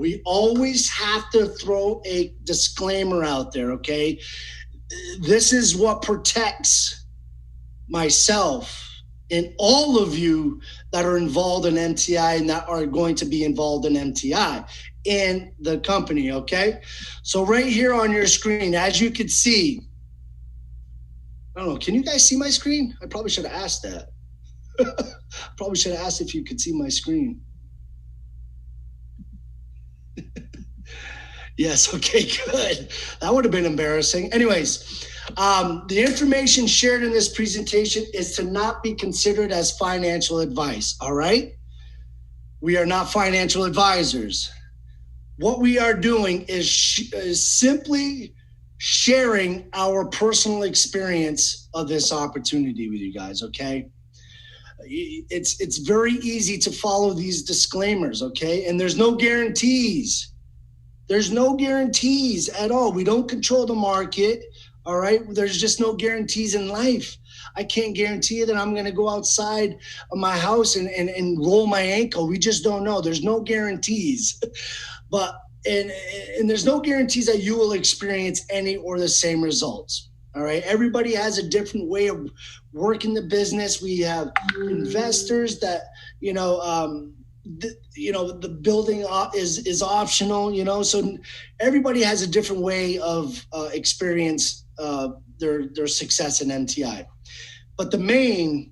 We always have to throw a disclaimer out there, okay? This is what protects myself and all of you that are involved in MTI and that are going to be involved in MTI and the company, okay? So right here on your screen, as you can see, I don't know, can you guys see my screen? I probably should have asked that. Probably should have asked if you could see my screen. Yes, okay, good. That would have been embarrassing. Anyways, the information shared in this presentation is to not be considered as financial advice, all right? We are not financial advisors. What we are doing is simply sharing our personal experience of this opportunity with you guys, okay? It's very easy to follow these disclaimers, okay? And there's no guarantees. There's no guarantees at all. We don't control the market, all right? There's just no guarantees in life. I can't guarantee you that I'm going to go outside of my house and roll my ankle. We just don't know. There's no guarantees. But and there's no guarantees that you will experience any or the same results. All right. Everybody has a different way of working the business. We have investors that, the building is optional, so everybody has a different way of experience their success in MTI. But the main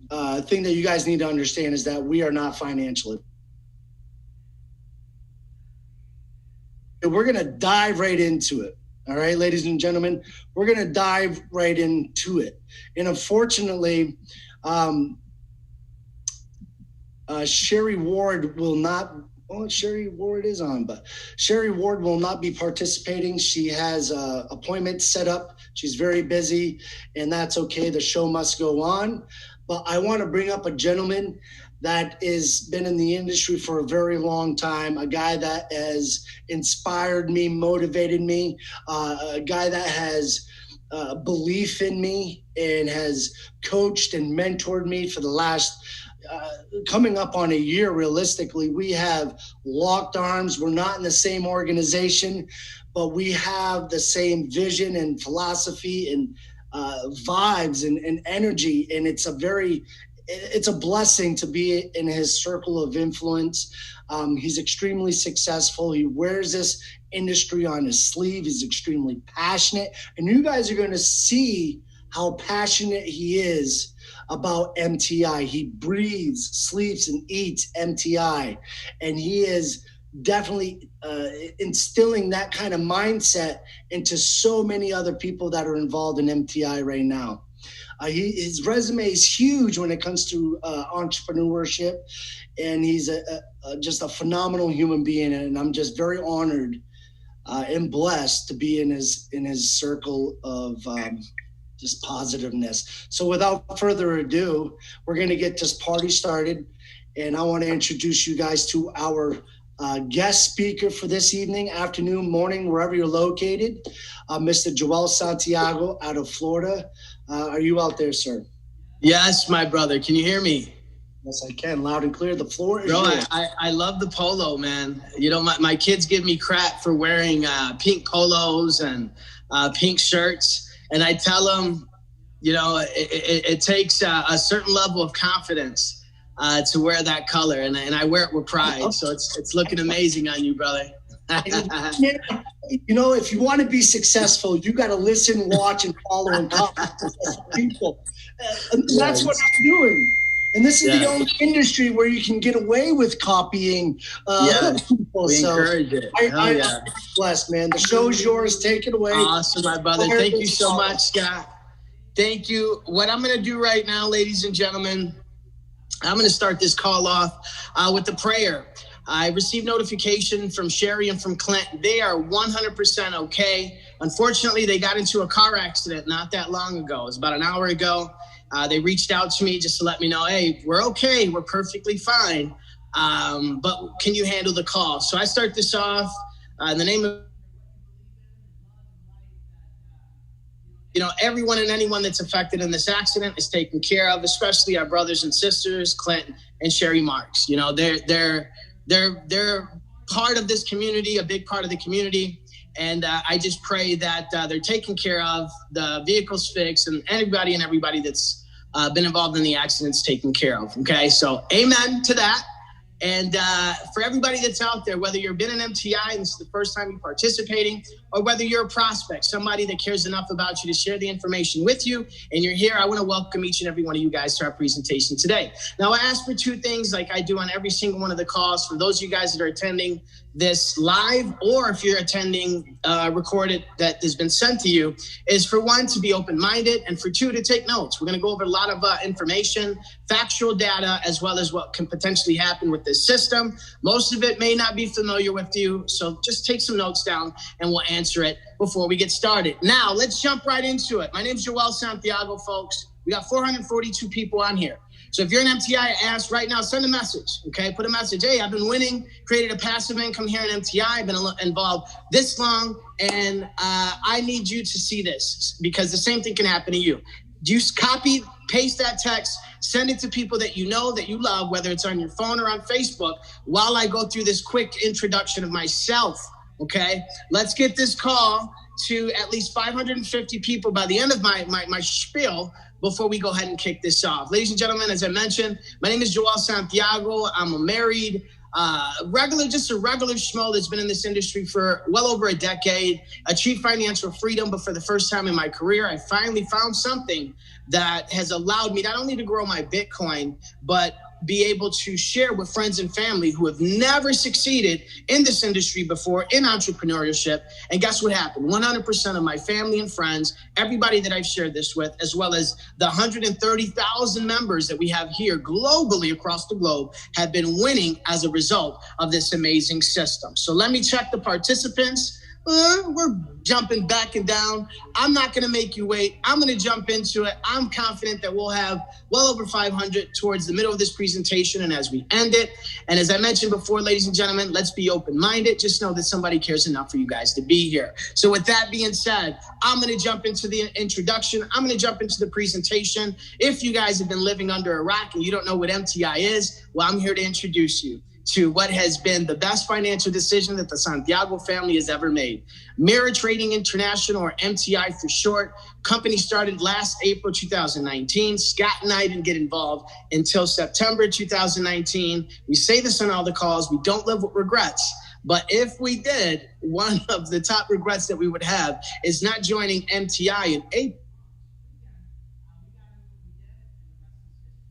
thing that you guys need to understand is that we are not financial. We're going to dive right into it. All right, ladies and gentlemen, we're going to dive right into it. And unfortunately, Sherry Ward will not, Sherry Ward is on, but Sherry Ward will not be participating. She has appointments set up. She's very busy, and that's okay. The show must go on. But I want to bring up a gentleman that has been in the industry for a very long time, a guy that has inspired me, motivated me, a guy that has belief in me and has coached and mentored me for the last coming up on a year. Realistically, we have locked arms. We're not in the same organization, but we have the same vision and philosophy and vibes and energy. And it's a blessing to be in his circle of influence. He's extremely successful. He wears this industry on his sleeve. He's extremely passionate. And you guys are going to see how passionate he is about MTI. He breathes, sleeps, and eats MTI. And he is definitely instilling that kind of mindset into so many other people that are involved in MTI right now. His resume is huge when it comes to entrepreneurship, and he's just a phenomenal human being. And I'm just very honored and blessed to be in his circle of just positiveness. So without further ado, we're going to get this party started. And I want to introduce you guys to our guest speaker for this evening, afternoon, morning, wherever you're located, Mr. Joel Santiago out of Florida. Are you out there, sir? Yes, my brother. Can you hear me? Yes, I can. Loud and clear. The floor is yours. Yours. I love the polo, man. My kids give me crap for wearing pink polos and pink shirts. And I tell them, it takes a certain level of confidence to wear that color. And I wear it with pride. So it's looking amazing on you, brother. If you want to be successful, you got to listen, watch, and follow and copy people. And that's what I'm doing. And this is the only industry where you can get away with copying people. We encourage it. I'm blessed, man. The show's yours. Take it away. Awesome, my brother. Thank you so much, Scott. Thank you. What I'm going to do right now, ladies and gentlemen, I'm going to start this call off with the prayer. I received notification from Sherry and from Clint. They are 100% okay. Unfortunately, they got into a car accident not that long ago. It was about an hour ago. They reached out to me just to let me know, hey, we're okay. We're perfectly fine. But can you handle the call? So I start this off in the name of, everyone and anyone that's affected in this accident is taken care of, especially our brothers and sisters, Clint and Sherry Marks. They're part of this community, a big part of the community. And I just pray that they're taken care of, the vehicle's fixed, and everybody that's been involved in the accidents taken care of. Okay, so amen to that. And for everybody that's out there, whether you've been in MTI and this is the first time you're participating, or whether you're a prospect, somebody that cares enough about you to share the information with you, and you're here, I want to welcome each and every one of you guys to our presentation today. Now, I ask for two things like I do on every single one of the calls. For those of you guys that are attending this live, or if you're attending recorded that has been sent to you, is for one, to be open-minded, and for two, to take notes. We're going to go over a lot of information, factual data, as well as what can potentially happen with this system. Most of it may not be familiar with you, so just take some notes down and we'll answer it before we get started. Now, let's jump right into it. My name is Joel Santiago, folks. We got 442 people on here. So if you're an MTI ask right now, send a message, okay? Put a message, hey, I've been winning, created a passive income here in MTI, I've been involved this long, and I need you to see this because the same thing can happen to you. Just copy, paste that text, send it to people that you know, that you love, whether it's on your phone or on Facebook, while I go through this quick introduction of myself, okay? Let's get this call to at least 550 people by the end of my spiel before we go ahead and kick this off. Ladies and gentlemen, as I mentioned, my name is Joel Santiago. I'm a married, regular schmo that's been in this industry for well over a decade, achieved financial freedom, but for the first time in my career, I finally found something that has allowed me not only to grow my Bitcoin, but be able to share with friends and family who have never succeeded in this industry before in entrepreneurship. And guess what happened? 100% of my family and friends, everybody that I've shared this with, as well as the 130,000 members that we have here globally across the globe, have been winning as a result of this amazing system. So let me check the participants. We're jumping back and down. I'm not going to make you wait. I'm going to jump into it. I'm confident that we'll have well over 500 towards the middle of this presentation and as we end it. And as I mentioned before, ladies and gentlemen, let's be open-minded. Just know that somebody cares enough for you guys to be here. So with that being said, I'm going to jump into the introduction. I'm going to jump into the presentation. If you guys have been living under a rock and you don't know what MTI is, well, I'm here to introduce you to what has been the best financial decision that the Santiago family has ever made. Mirror Trading International, or MTI for short. Company started last April 2019. Scott and I didn't get involved until September 2019. We say this on all the calls. We don't live with regrets. But if we did, one of the top regrets that we would have is not joining MTI in April.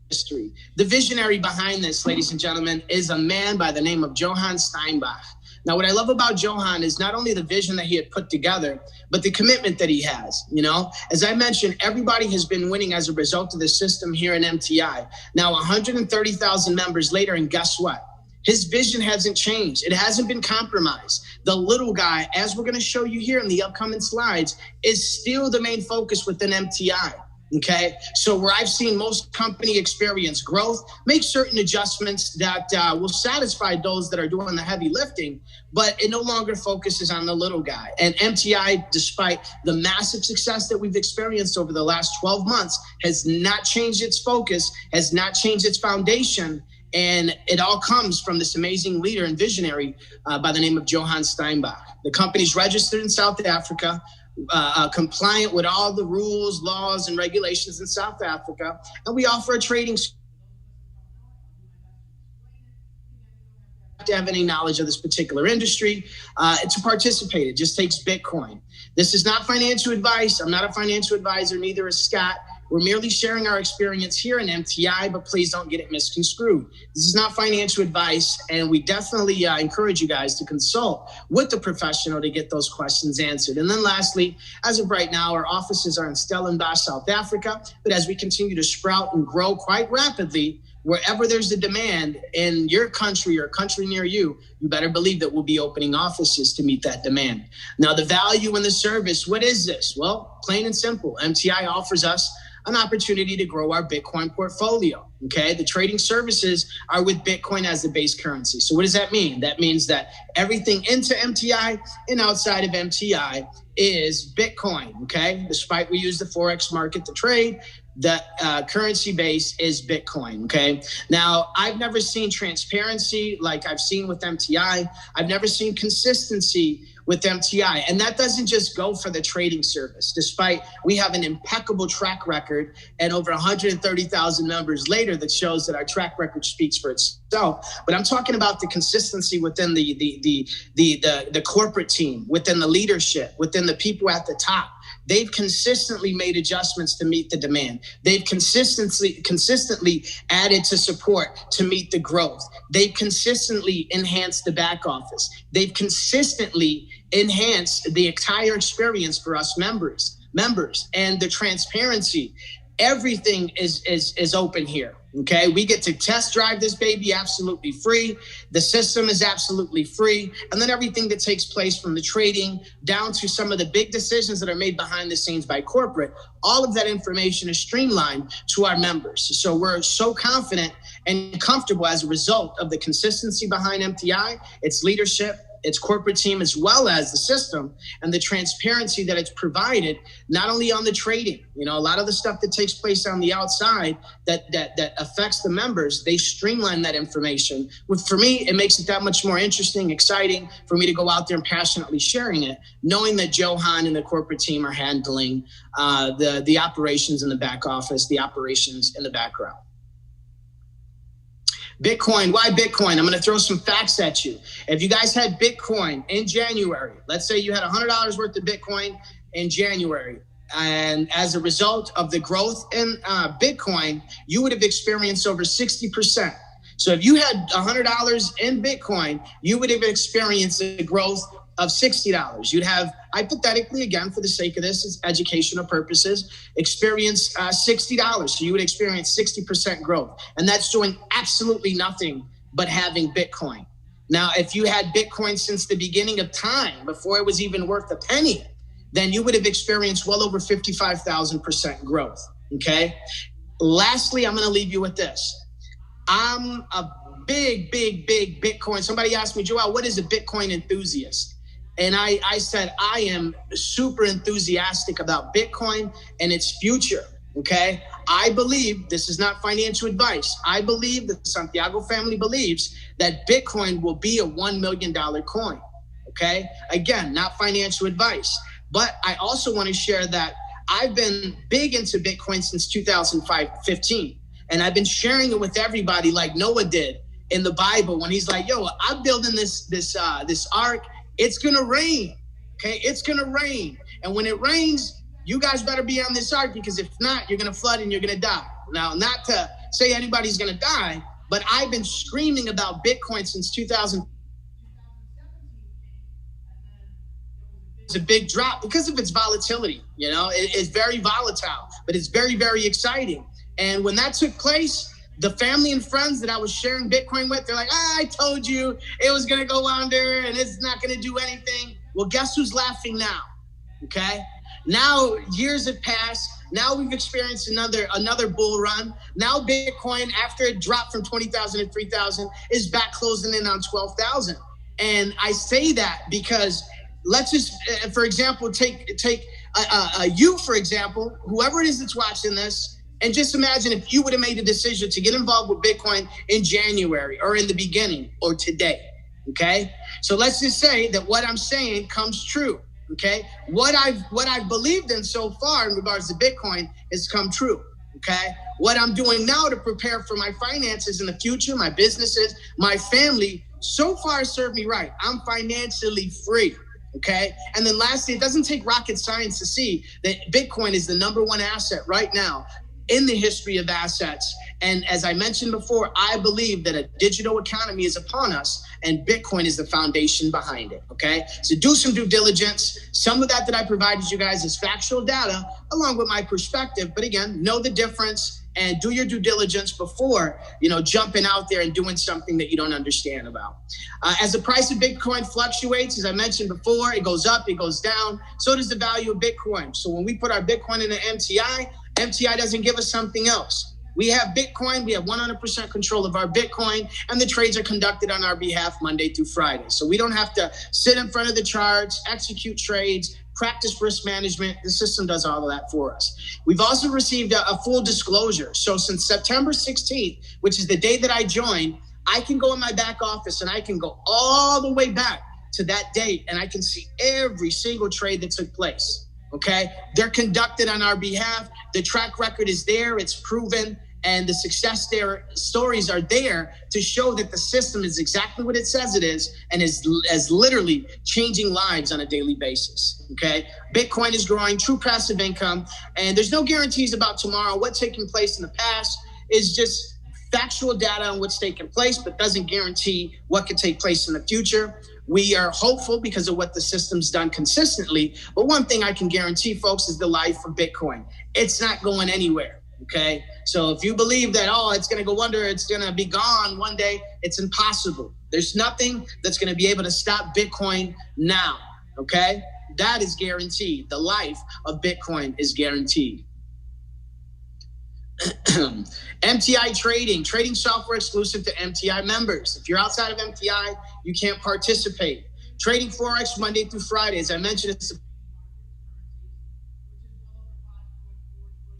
History. The visionary behind this, ladies and gentlemen, is a man by the name of Johann Steinbach. Now, what I love about Johann is not only the vision that he had put together, but the commitment that he has. You know, as I mentioned, everybody has been winning as a result of the system here in MTI. Now, 130,000 members later, and guess what? His vision hasn't changed. It hasn't been compromised. The little guy, as we're going to show you here in the upcoming slides, is still the main focus within MTI. Okay, so where I've seen most company experience growth, make certain adjustments that will satisfy those that are doing the heavy lifting, but it no longer focuses on the little guy. And MTI, despite the massive success that we've experienced over the last 12 months, has not changed its focus, has not changed its foundation. And it all comes from this amazing leader and visionary by the name of Johann Steinbach. The company's registered in South Africa, compliant with all the rules, laws, and regulations in South Africa. And we offer a trading to have any knowledge of this particular industry to participate. It just takes Bitcoin. This is not financial advice. I'm not a financial advisor, neither is Scott. We're merely sharing our experience here in MTI, but please don't get it misconstrued. This is not financial advice, and we definitely encourage you guys to consult with the professional to get those questions answered. And then lastly, as of right now, our offices are in Stellenbosch, South Africa, but as we continue to sprout and grow quite rapidly, wherever there's a demand in your country or a country near you, you better believe that we'll be opening offices to meet that demand. Now, the value in the service, what is this? Well, plain and simple, MTI offers us an opportunity to grow our Bitcoin portfolio, okay? The trading services are with Bitcoin as the base currency. So what does that mean? That means that everything into MTI and outside of MTI is Bitcoin, okay? Despite we use the Forex market to trade, the currency base is Bitcoin, okay? Now, I've never seen transparency like I've seen with MTI. I've never seen consistency with MTI. And that doesn't just go for the trading service, despite we have an impeccable track record and over 130,000 members later that shows that our track record speaks for itself. But I'm talking about the consistency within the corporate team, within the leadership, within the people at the top. They've consistently made adjustments to meet the demand. They've consistently added to support to meet the growth. They've consistently enhanced the back office. They've consistently enhanced the entire experience for us members, and the transparency. Everything is open here. Okay, we get to test drive this baby absolutely free. The system is absolutely free. And then everything that takes place from the trading down to some of the big decisions that are made behind the scenes by corporate, all of that information is streamlined to our members. So we're so confident and comfortable as a result of the consistency behind MTI, its leadership, its corporate team, as well as the system and the transparency that it's provided, not only on the trading, a lot of the stuff that takes place on the outside that affects the members, they streamline that information. For me, it makes it that much more interesting, exciting for me to go out there and passionately sharing it, knowing that Johan and the corporate team are handling the operations in the back office, the operations in the background. Bitcoin, why Bitcoin? I'm going to throw some facts at you. If you guys had Bitcoin in January, let's say you had $100 worth of Bitcoin in January, and as a result of the growth in Bitcoin, you would have experienced over 60%. So if you had $100 in Bitcoin, you would have experienced the growth of $60. You'd have, hypothetically, again, for the sake of this, it's educational purposes, experience $60. So you would experience 60% growth. And that's doing absolutely nothing but having Bitcoin. Now, if you had Bitcoin since the beginning of time, before it was even worth a penny, then you would have experienced well over 55,000% growth, okay? Lastly, I'm going to leave you with this. I'm a big Bitcoin. Somebody asked me, Joel, what is a Bitcoin enthusiast? And I said, I am super enthusiastic about Bitcoin and its future, okay? I believe, this is not financial advice, I believe that the Santiago family believes that Bitcoin will be a $1 million coin, okay? Again, not financial advice. But I also want to share that I've been big into Bitcoin since 2015. And I've been sharing it with everybody like Noah did in the Bible when he's like, yo, I'm building this ark. It's going to rain, okay? It's going to rain. And when it rains, you guys better be on this ark, because if not, you're going to flood and you're going to die. Now, not to say anybody's going to die, but I've been screaming about Bitcoin since 2000. It's a big drop because of its volatility. It's very volatile, but it's very, very exciting. And when that took place, the family and friends that I was sharing Bitcoin with, they're like, I told you it was going to go under and it's not going to do anything. Well, guess who's laughing now? Okay. Now years have passed. Now we've experienced another bull run. Now Bitcoin, after it dropped from 20,000 to 3,000, is back closing in on 12,000. And I say that because let's just, for example, take you, for example, whoever it is that's watching this, and just imagine if you would have made a decision to get involved with Bitcoin in January or in the beginning or today, okay? So let's just say that what I'm saying comes true, okay? What I've believed in so far in regards to Bitcoin has come true, okay? What I'm doing now to prepare for my finances in the future, my businesses, my family, so far served me right. I'm financially free. Okay. And then lastly, it doesn't take rocket science to see that Bitcoin is the #1 asset right now in the history of assets. And as I mentioned before, I believe that a digital economy is upon us and Bitcoin is the foundation behind it, okay? So do some due diligence. Some of that I provided you guys is factual data along with my perspective. But again, know the difference and do your due diligence before, jumping out there and doing something that you don't understand about. As the price of Bitcoin fluctuates, as I mentioned before, it goes up, it goes down. So does the value of Bitcoin. So when we put our Bitcoin in an MTI, MTI doesn't give us something else. We have Bitcoin, we have 100% control of our Bitcoin, and the trades are conducted on our behalf Monday through Friday. So we don't have to sit in front of the charts, execute trades, practice risk management. The system does all of that for us. We've also received a full disclosure. So since September 16th, which is the day that I joined, I can go in my back office and I can go all the way back to that date and I can see every single trade that took place. Okay. They're conducted on our behalf. The track record is there. It's proven. And the success stories are there to show that the system is exactly what it says it is and is literally changing lives on a daily basis. Okay. Bitcoin is growing, true passive income, and there's no guarantees about tomorrow. What's taking place in the past is just factual data on what's taking place, but doesn't guarantee what could take place in the future. We are hopeful because of what the system's done consistently. But one thing I can guarantee, folks, is the life of Bitcoin. It's not going anywhere. Okay. So if you believe that, it's going to go under, it's going to be gone one day, it's impossible. There's nothing that's going to be able to stop Bitcoin now. Okay. That is guaranteed. The life of Bitcoin is guaranteed. MTI trading software exclusive to MTI members. If you're outside of MTI, you can't participate. Trading Forex Monday through Friday. As I mentioned, it's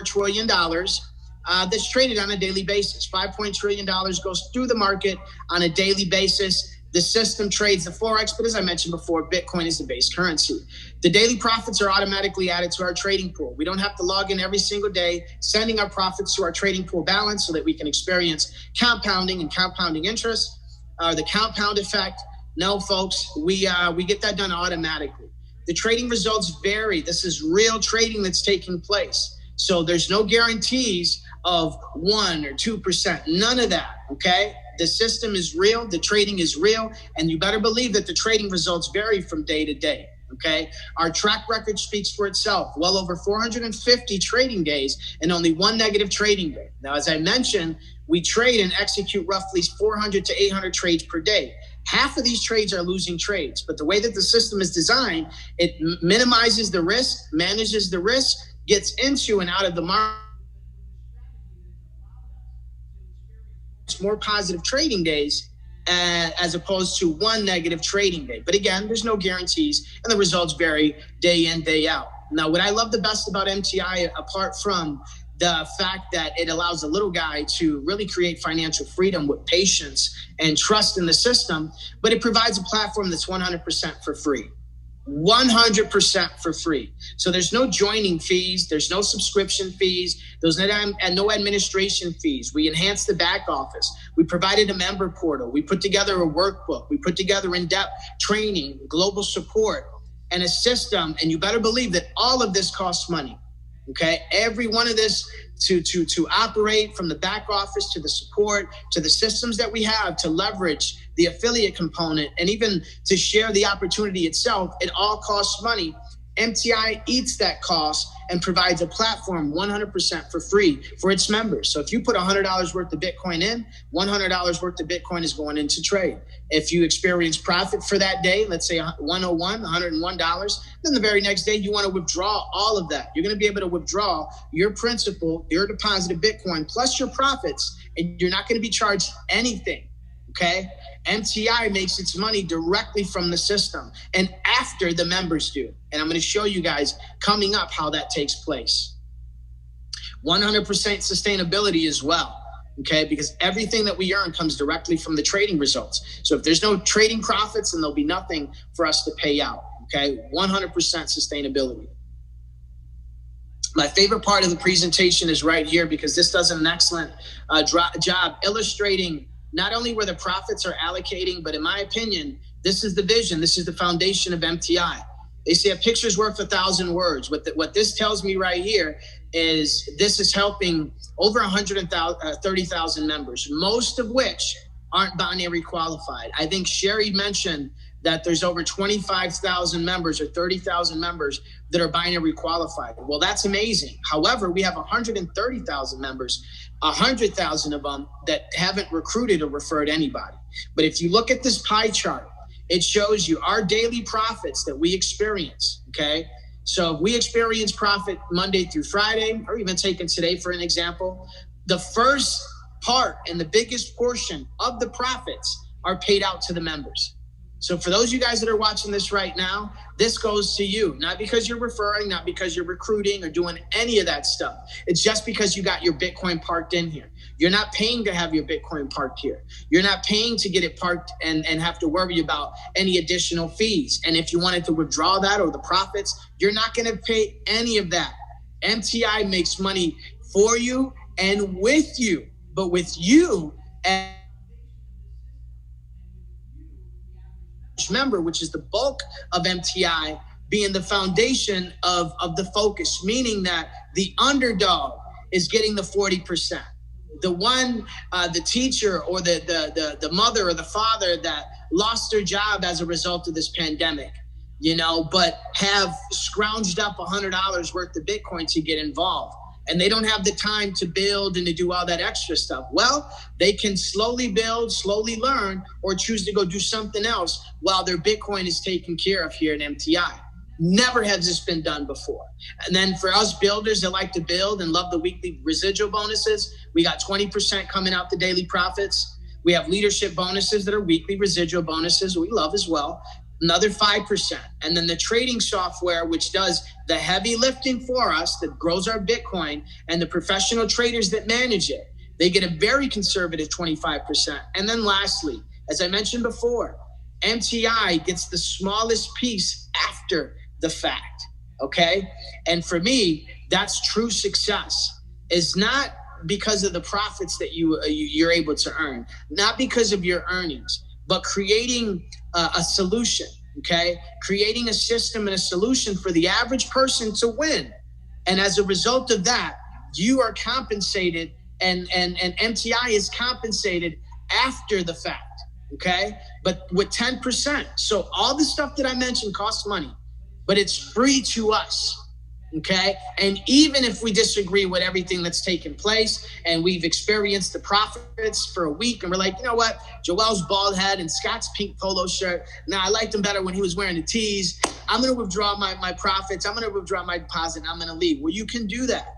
$4 trillion that's traded on a daily basis. $5 trillion goes through the market on a daily basis. The system trades the Forex, but as I mentioned before, Bitcoin is the base currency. The daily profits are automatically added to our trading pool. We don't have to log in every single day, sending our profits to our trading pool balance so that we can experience compounding and compounding interest, the compound effect. No, folks, we get that done automatically. The trading results vary. This is real trading that's taking place. So there's no guarantees of 1 or 2%, none of that, okay? The system is real, the trading is real, and you better believe that the trading results vary from day to day, okay? Our track record speaks for itself. Well over 450 trading days and only one negative trading day. Now, as I mentioned, we trade and execute roughly 400 to 800 trades per day. Half of these trades are losing trades, but the way that the system is designed, it minimizes the risk, manages the risk, gets into and out of the market. More positive trading days as opposed to one negative trading day. But again, there's no guarantees and the results vary day in, day out. Now, what I love the best about MTI, apart from the fact that it allows a little guy to really create financial freedom with patience and trust in the system, but it provides a platform that's 100% for free. 100% for free. So there's no joining fees. There's no subscription fees. There's no administration fees. We enhanced the back office. We provided a member portal. We put together a workbook. We put together in-depth training, global support, and a system. And you better believe that all of this costs money. Okay. Every one of this to operate, from the back office to the support, to the systems that we have to leverage the affiliate component, and even to share the opportunity itself, it all costs money. MTI eats that cost and provides a platform 100% for free for its members. So if you put $100 worth of Bitcoin in, $100 worth of Bitcoin is going into trade. If you experience profit for that day, let's say $101, then the very next day you want to withdraw all of that. You're going to be able to withdraw your principal, your deposit of Bitcoin, plus your profits, and you're not going to be charged anything. Okay. MTI makes its money directly from the system and after the members do. And I'm going to show you guys coming up how that takes place. 100% sustainability as well. Okay. Because everything that we earn comes directly from the trading results. So if there's no trading profits, then there'll be nothing for us to pay out. Okay. 100% sustainability. My favorite part of the presentation is right here, because this does an excellent job illustrating not only where the profits are allocating, but in my opinion, this is the vision. This is the foundation of MTI. They say a picture's worth 1,000 words. What this tells me right here is this is helping over 130,000 members, most of which aren't binary qualified. I think Sherry mentioned that there's over 25,000 members or 30,000 members that are binary qualified. Well, that's amazing. However, we have 130,000 members, 100,000 of them that haven't recruited or referred anybody. But if you look at this pie chart, it shows you our daily profits that we experience, okay? So if we experience profit Monday through Friday, or even taking today for an example, the first part and the biggest portion of the profits are paid out to the members. So for those of you guys that are watching this right now, this goes to you, not because you're referring, not because you're recruiting or doing any of that stuff. It's just because you got your Bitcoin parked in here. You're not paying to have your Bitcoin parked here. You're not paying to get it parked and have to worry about any additional fees. And if you wanted to withdraw that or the profits, you're not going to pay any of that. MTI makes money for you and with you, but with you and member, which is the bulk of MTI, being the foundation of the focus, meaning that the underdog is getting the 40%. The one, the teacher or the mother or the father that lost their job as a result of this pandemic, but have scrounged up $100 worth of Bitcoin to get involved. And they don't have the time to build and to do all that extra stuff. Well, they can slowly build, slowly learn, or choose to go do something else while their Bitcoin is taken care of here in MTI. Never has this been done before. And then for us builders that like to build and love the weekly residual bonuses, we got 20% coming out the daily profits. We have leadership bonuses that are weekly residual bonuses we love as well. Another 5%. And then the trading software, which does the heavy lifting for us, that grows our Bitcoin, and the professional traders that manage it, they get a very conservative 25%. And then lastly, as I mentioned before, MTI gets the smallest piece after the fact, okay? And for me, that's true success. Is not because of the profits that you're able to earn, not because of your earnings, but creating a solution, okay? Creating a system and a solution for the average person to win. And as a result of that, you are compensated and MTI is compensated after the fact, okay? But with 10%. So all the stuff that I mentioned costs money, but it's free to us. Okay. And even if we disagree with everything that's taken place and we've experienced the profits for a week and we're like, you know what, Joel's bald head and Scott's pink polo shirt. Now I liked him better when he was wearing the tees. I'm going to withdraw my profits. I'm going to withdraw my deposit. And I'm going to leave. Well, you can do that.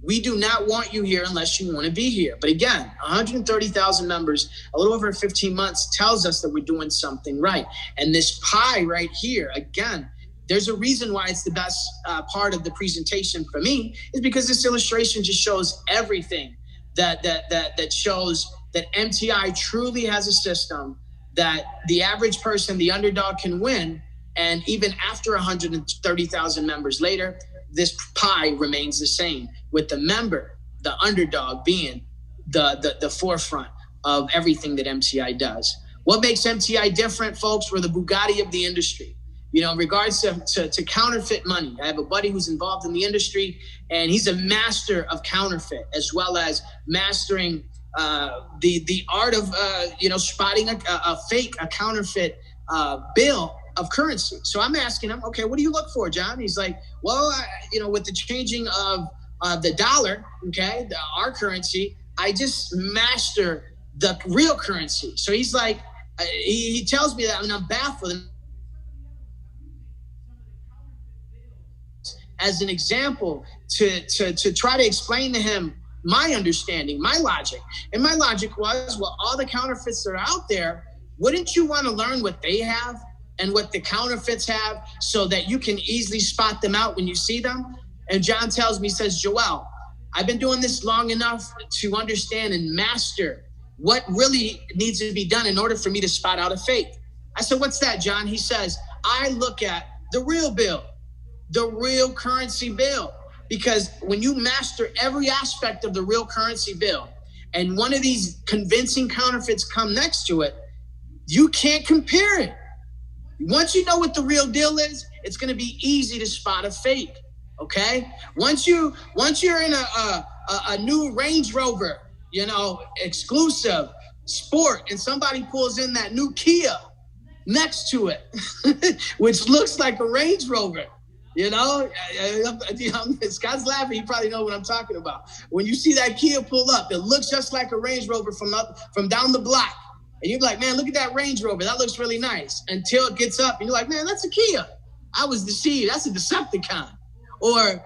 We do not want you here unless you want to be here. But again, 130,000 members, a little over 15 months tells us that we're doing something right. And this pie right here, again, there's a reason why it's the best part of the presentation for me, is because this illustration just shows everything that shows that MTI truly has a system that the average person, the underdog, can win. And even after 130,000 members later, this pie remains the same, with the member, the underdog, being the forefront of everything that MTI does. What makes MTI different, folks? We're the Bugatti of the industry. In regards to counterfeit money, I have a buddy who's involved in the industry, and he's a master of counterfeit, as well as mastering the art of spotting a counterfeit bill of currency. So I'm asking him, okay, what do you look for, John? He's like, well, with the changing of the dollar, okay, our currency, I just master the real currency. So he's like, he tells me that, and I'm baffled. As an example, to try to explain to him my understanding, my logic. And my logic was, well, all the counterfeits that are out there, wouldn't you want to learn what they have and what the counterfeits have so that you can easily spot them out when you see them? And John tells me, he says, Joel, I've been doing this long enough to understand and master what really needs to be done in order for me to spot out a fake. I said, what's that, John? He says, I look at the real bill, the real currency bill. Because when you master every aspect of the real currency bill and one of these convincing counterfeits come next to it, you can't compare it. Once you know what the real deal is, it's going to be easy to spot a fake. Okay? Once you're in a new Range Rover, exclusive sport, and somebody pulls in that new Kia next to it, which looks like a Range Rover, Scott's laughing. He probably knows what I'm talking about. When you see that Kia pull up, it looks just like a Range Rover from down the block. And you're like, man, look at that Range Rover. That looks really nice. Until it gets up and you're like, man, that's a Kia. I was deceived. That's a Decepticon. Or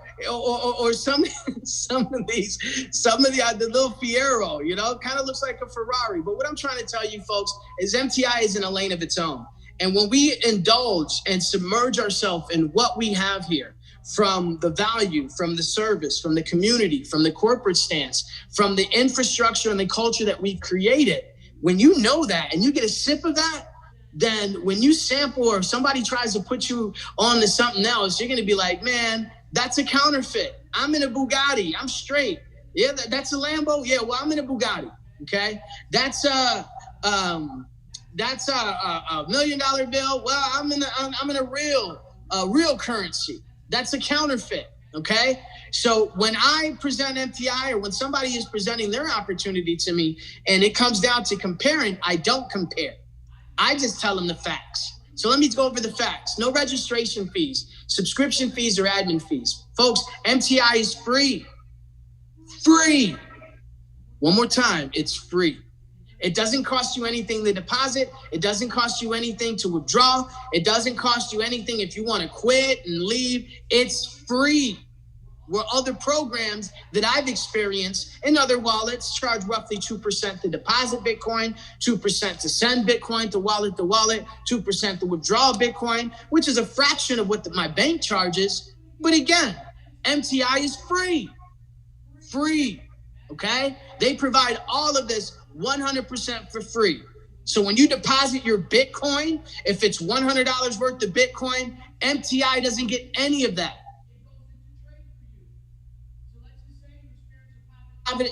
some of the little Fiero, kind of looks like a Ferrari. But what I'm trying to tell you folks is MTI is in a lane of its own. And when we indulge and submerge ourselves in what we have here, from the value, from the service, from the community, from the corporate stance, from the infrastructure and the culture that we've created, when you know that and you get a sip of that, then when you sample or somebody tries to put you on to something else, you're going to be like, man, that's a counterfeit. I'm in a Bugatti. I'm straight. Yeah, that's a Lambo. Yeah, well, I'm in a Bugatti. Okay, that's a $1 million bill. Well, I'm in a real currency. That's a counterfeit. Okay, so when I present MTI or when somebody is presenting their opportunity to me, and it comes down to comparing, I don't compare. I just tell them the facts. So let me go over the facts. No registration fees, subscription fees, or admin fees. Folks, MTI is free. Free. One more time, it's free. It doesn't cost you anything to deposit. It doesn't cost you anything to withdraw. It doesn't cost you anything if you want to quit and leave. It's free. Where other programs that I've experienced in other wallets charge roughly 2% to deposit Bitcoin, 2% to send Bitcoin to wallet, 2% to withdraw Bitcoin, which is a fraction of what my bank charges. But again, MTI is free. Free. Okay? They provide all of this 100% for free. So when you deposit your Bitcoin, if it's $100 worth of Bitcoin, MTI doesn't get any of that.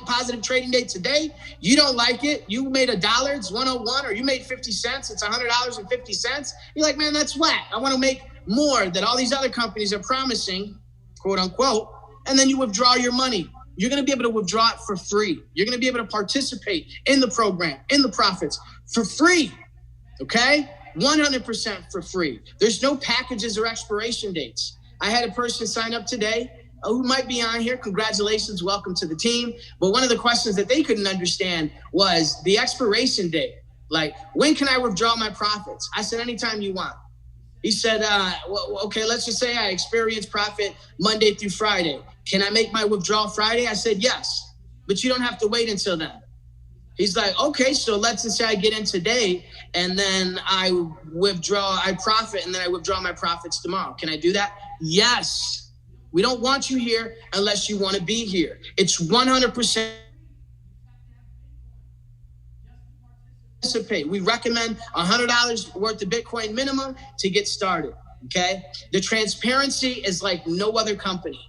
Positive trading day today, you don't like it, you made $1, it's 101, or you made 50 cents, it's $100.50. You're like, man, that's whack. I want to make more that all these other companies are promising, quote unquote, and then you withdraw your money. You're going to be able to withdraw it for free. You're going to be able to participate in the program, in the profits for free. Okay? 100% for free. There's no packages or expiration dates. I had a person sign up today who might be on here. Congratulations, welcome to the team. But one of the questions that they couldn't understand was the expiration date. Like, when can I withdraw my profits? I said, anytime you want. He said, well, okay, let's just say I experience profit Monday through Friday. Can I make my withdrawal Friday? I said, yes, but you don't have to wait until then. He's like, okay, so let's just say I get in today and then I profit and then I withdraw my profits tomorrow. Can I do that? Yes. We don't want you here unless you want to be here. It's 100%. We recommend $100 worth of Bitcoin minimum to get started. Okay. The transparency is like no other company.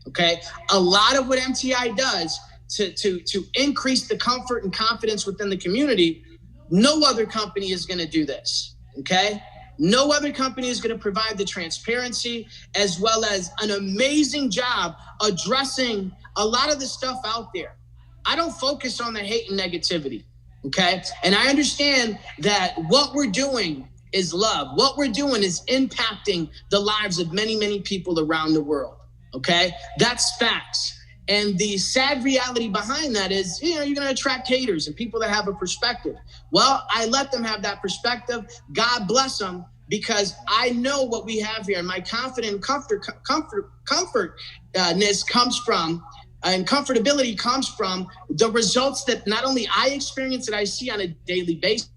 Okay. A lot of what MTI does to increase the comfort and confidence within the community, no other company is going to do this. Okay. No other company is going to provide the transparency as well as an amazing job addressing a lot of the stuff out there. I don't focus on the hate and negativity, okay? And I understand that what we're doing is love. What we're doing is impacting the lives of many, many people around the world, okay? That's facts. And the sad reality behind that is, you're going to attract haters and people that have a perspective. Well, I let them have that perspective. God bless them, because I know what we have here. And my confidence and comfortness comes from, and comfortability comes from the results that not only I experience, that I see on a daily basis,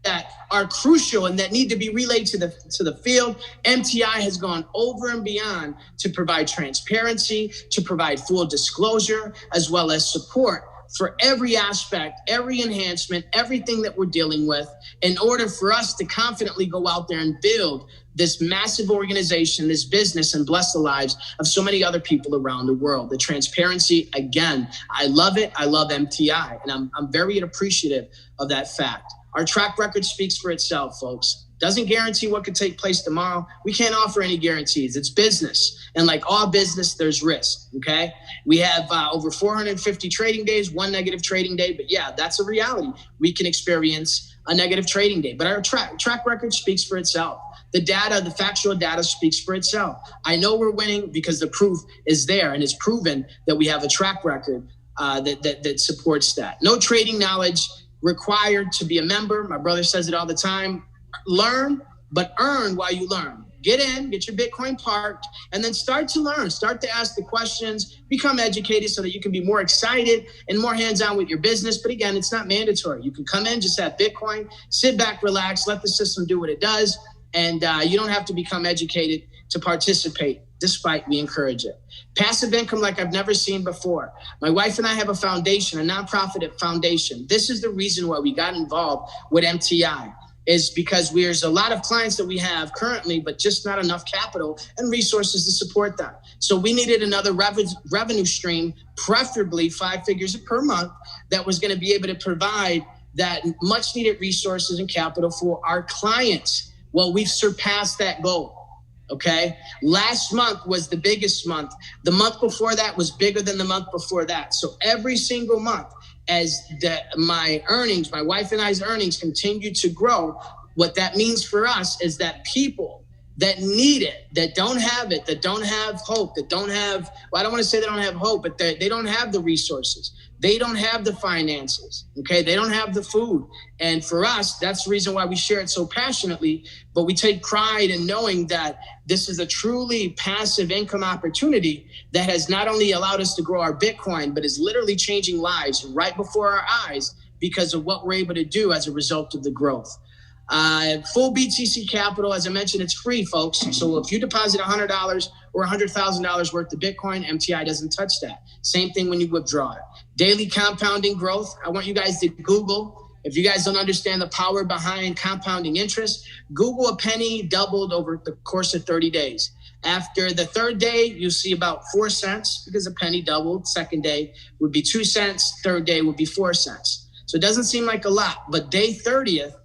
that are crucial and that need to be relayed to the field. MTI has gone over and beyond to provide transparency, to provide full disclosure, as well as support for every aspect, every enhancement, everything that we're dealing with, in order for us to confidently go out there and build this massive organization, this business, and bless the lives of so many other people around the world. The transparency, again, I love it. I love MTI, and I'm very appreciative of that fact. Our track record speaks for itself, folks. Doesn't guarantee what could take place tomorrow. We can't offer any guarantees. It's business. And like all business, there's risk, okay? We have over 450 trading days, one negative trading day. But yeah, that's a reality. We can experience a negative trading day. But our track record speaks for itself. The data, the factual data speaks for itself. I know we're winning because the proof is there, and it's proven that we have a track record that supports that. No trading knowledge required to be a member. My brother says it all the time. Learn, but earn while you learn. Get in, get your Bitcoin parked, and then start to learn, start to ask the questions, become educated so that you can be more excited and more hands-on with your business. But again, it's not mandatory. You can come in, just have Bitcoin, sit back, relax, let the system do what it does. And you don't have to become educated to participate, despite we encourage it. Passive income like I've never seen before. My wife and I have a foundation, a nonprofit foundation. This is the reason why we got involved with MTI, is because there's a lot of clients that we have currently, but just not enough capital and resources to support them. So we needed another revenue stream, preferably 5 figures per month, that was going to be able to provide that much needed resources and capital for our clients. Well, we've surpassed that goal. Okay. Last month was the biggest month. The month before that was bigger than the month before that. So every single month, as my earnings, my wife and I's earnings continue to grow, what that means for us is that people that need it, that don't have it, that don't have hope, that don't have, well, I don't want to say they don't have hope, but they don't have the resources. They don't have the finances, okay? They don't have the food. And for us, that's the reason why we share it so passionately, but we take pride in knowing that this is a truly passive income opportunity that has not only allowed us to grow our Bitcoin, but is literally changing lives right before our eyes because of what we're able to do as a result of the growth. Full BTC capital, as I mentioned, it's free, folks. So if you deposit $100 or $100,000 worth of Bitcoin, MTI doesn't touch that. Same thing when you withdraw it. Daily compounding growth. I want you guys to Google. If you guys don't understand the power behind compounding interest, Google a penny doubled over the course of 30 days. After the third day, you'll see about 4 cents because a penny doubled. Second day would be 2 cents. Third day would be 4 cents. So it doesn't seem like a lot, but day 30th,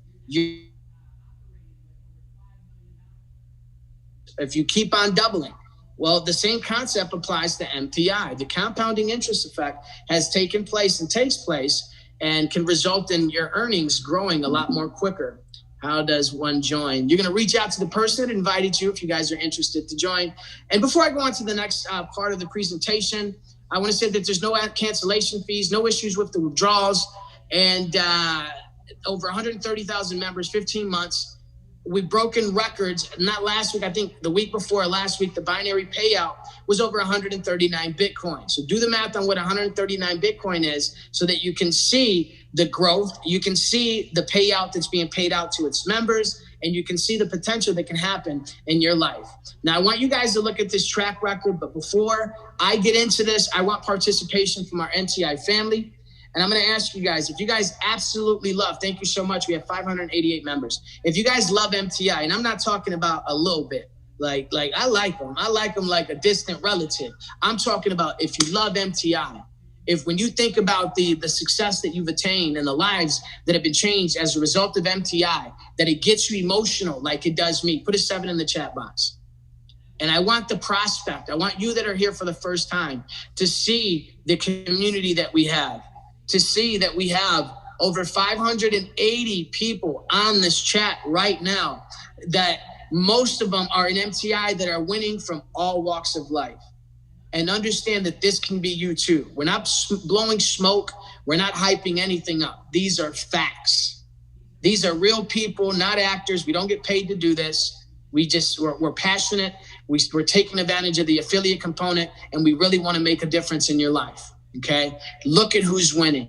if you keep on doubling. Well, the same concept applies to MTI. The compounding interest effect has taken place and takes place and can result in your earnings growing a lot more quicker. How does one join? You're going to reach out to the person that invited you if you guys are interested to join. And before I go on to the next part of the presentation, I want to say that there's no cancellation fees, no issues with the withdrawals, and over 130,000 members, 15 months. We've broken records. Not last week, I think the week before last week, the binary payout was over 139 Bitcoin. So do the math on what 139 Bitcoin is so that you can see the growth. You can see the payout that's being paid out to its members, and you can see the potential that can happen in your life. Now, I want you guys to look at this track record, but before I get into this, I want participation from our NTI family. And I'm going to ask you guys, if you guys absolutely love, thank you so much. We have 588 members. If you guys love MTI, and I'm not talking about a little bit, like I like them. I like them like a distant relative. I'm talking about if you love MTI, if when you think about the success that you've attained and the lives that have been changed as a result of MTI, that it gets you emotional like it does me, put a 7 in the chat box. And I want the prospect, I want you that are here for the first time to see the community that we have. To see that we have over 580 people on this chat right now, that most of them are in MTI that are winning from all walks of life. And understand that this can be you too. We're not blowing smoke. We're not hyping anything up. These are facts. These are real people, not actors. We don't get paid to do this. We're passionate. We're taking advantage of the affiliate component, and we really want to make a difference in your life. Okay, look at who's winning.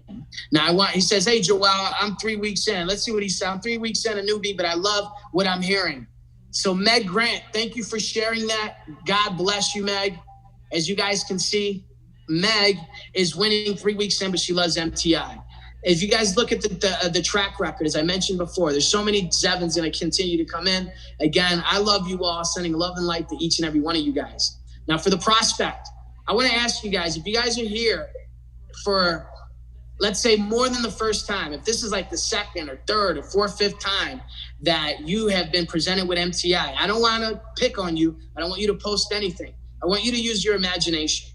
Now he says, hey, Joel, I'm 3 weeks in. Let's see what he said. I'm 3 weeks in, a newbie, but I love what I'm hearing. So Meg Grant, thank you for sharing that. God bless you, Meg. As you guys can see, Meg is winning 3 weeks in, but she loves MTI. If you guys look at the track record, as I mentioned before, there's so many sevens going to continue to come in. Again, I love you all, sending love and light to each and every one of you guys. Now for the prospect, I want to ask you guys, if you guys are here for, let's say, more than the first time, if this is like the second or third or fourth, fifth time that you have been presented with MTI, I don't want to pick on you. I don't want you to post anything. I want you to use your imagination,